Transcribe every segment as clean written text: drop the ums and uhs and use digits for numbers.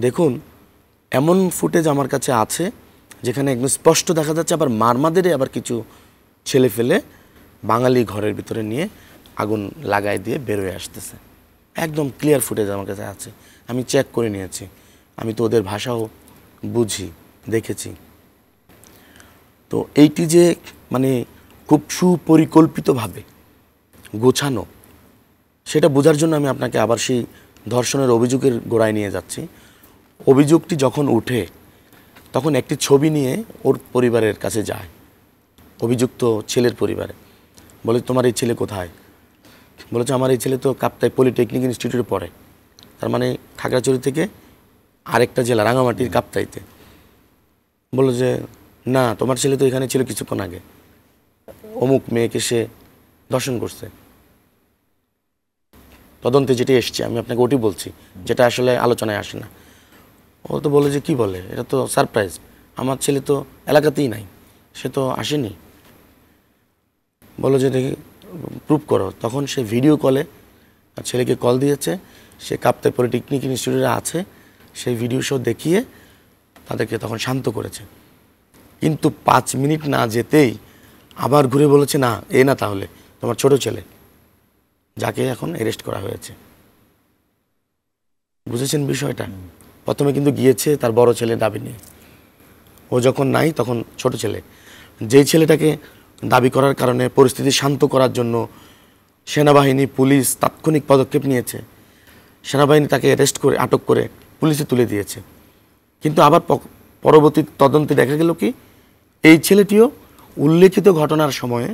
দেখুন, এমন ফুটেজ আমার কাছে আছে যেখানে একদম স্পষ্ট দেখা যাচ্ছে আবার মারমাদেরে আবার কিছু ছেলে ফেলে বাঙালি ঘরের ভিতরে নিয়ে আগুন লাগাই দিয়ে বেরোয় আসতেছে। একদম ক্লিয়ার ফুটেজ আমার কাছে আছে, আমি চেক করে নিয়েছি। আমি তো ওদের ভাষাও বুঝি, দেখেছি। তো এইটি যে মানে খুব সুপরিকল্পিতভাবে গোছানো, সেটা বোঝার জন্য আমি আপনাকে আবার সেই ধর্ষণের অভিযোগের গোড়ায় নিয়ে যাচ্ছি। অভিযোগটি যখন উঠে তখন একটি ছবি নিয়ে ওর পরিবারের কাছে যায়, অভিযুক্ত ছেলের পরিবারে। বলে, তোমার এই ছেলে কোথায়? বলেছে, আমার এই ছেলে তো কাপ্তাই পলিটেকনিক ইনস্টিটিউটে পড়ে। তার মানে খাগড়াছড়ি থেকে আরেকটা জেলা, রাঙামাটির কাপ্তাইতে। বললো যে না, তোমার ছেলে তো এখানে ছিল কিছুক্ষণ আগে, অমুক মেয়েকে সে ধর্ষণ করছে। তদন্তে যেটি এসছে, আমি আপনাকে ওটি বলছি, যেটা আসলে আলোচনায় আসে না। ও তো বলে যে কি বলে, এটা তো সারপ্রাইজ, আমার ছেলে তো এলাকাতেই নাই, সে তো আসেনি। বলো যে দেখি প্রুভ করো। তখন সে ভিডিও কলে ছেলেকে কল দিয়েছে, সে কাপ্তাই পলিটেকনিক ইনস্টিটিউটে আছে, সেই ভিডিও শো দেখিয়ে তাদেরকে তখন শান্ত করেছে। কিন্তু 5 মিনিট না যেতেই আবার ঘুরে বলেছে, না এ না, তাহলে তোমার ছোট ছেলে, যাকে এখন অ্যারেস্ট করা হয়েছে। বুঝেছেন বিষয়টা? প্রথমে কিন্তু গিয়েছে তার বড় ছেলের দাবি নিয়ে, ও যখন নাই তখন ছোট ছেলে, যেই ছেলেটাকে দাবি করার কারণে পরিস্থিতি শান্ত করার জন্য সেনাবাহিনী, পুলিশ তাৎক্ষণিক পদক্ষেপ নিয়েছে। সেনাবাহিনী তাকে অ্যারেস্ট করে, আটক করে পুলিশে তুলে দিয়েছে। কিন্তু আবার পরবর্তী তদন্তে দেখা গেল কি, এই ছেলেটিও উল্লেখিত ঘটনার সময়ে,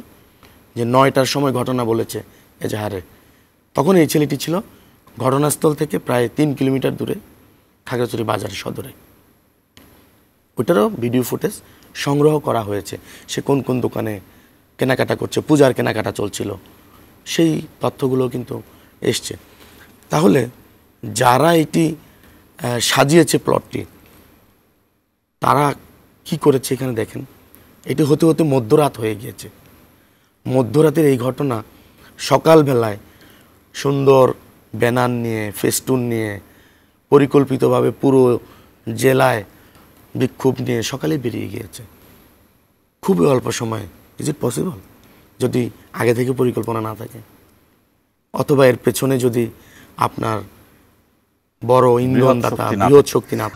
যে 9টার সময় ঘটনা বলেছে এজাহারে, তখন এই ছেলেটি ছিল ঘটনাস্থল থেকে প্রায় 3 কিলোমিটার দূরে খাগড়াছড়ি বাজার সদরে। ওইটারও ভিডিও ফুটেজ সংগ্রহ করা হয়েছে। সে কোন কোন দোকানে কেনাকাটা করছে, পূজার কেনাকাটা চলছিল, সেই তথ্যগুলো কিন্তু এসছে। তাহলে যারা এটি সাজিয়েছে প্লটটি, তারা কি করেছে এখানে দেখেন। এটি হতে হতে মধ্যরাত হয়ে গিয়েছে। মধ্যরাতের এই ঘটনা সকালবেলায় সুন্দর ব্যানার নিয়ে, ফেস্টুন নিয়ে, পরিকল্পিতভাবে পুরো জেলায় বিক্ষোভ নিয়ে সকালে বেরিয়ে গিয়েছে, খুবই অল্প সময়ে। Is it possible? যদি আগে থেকে পরিকল্পনা না থাকে, অথবা এর পেছনে যদি আপনার বড় ইন্ধনদাতা, বৃহৎ শক্তি না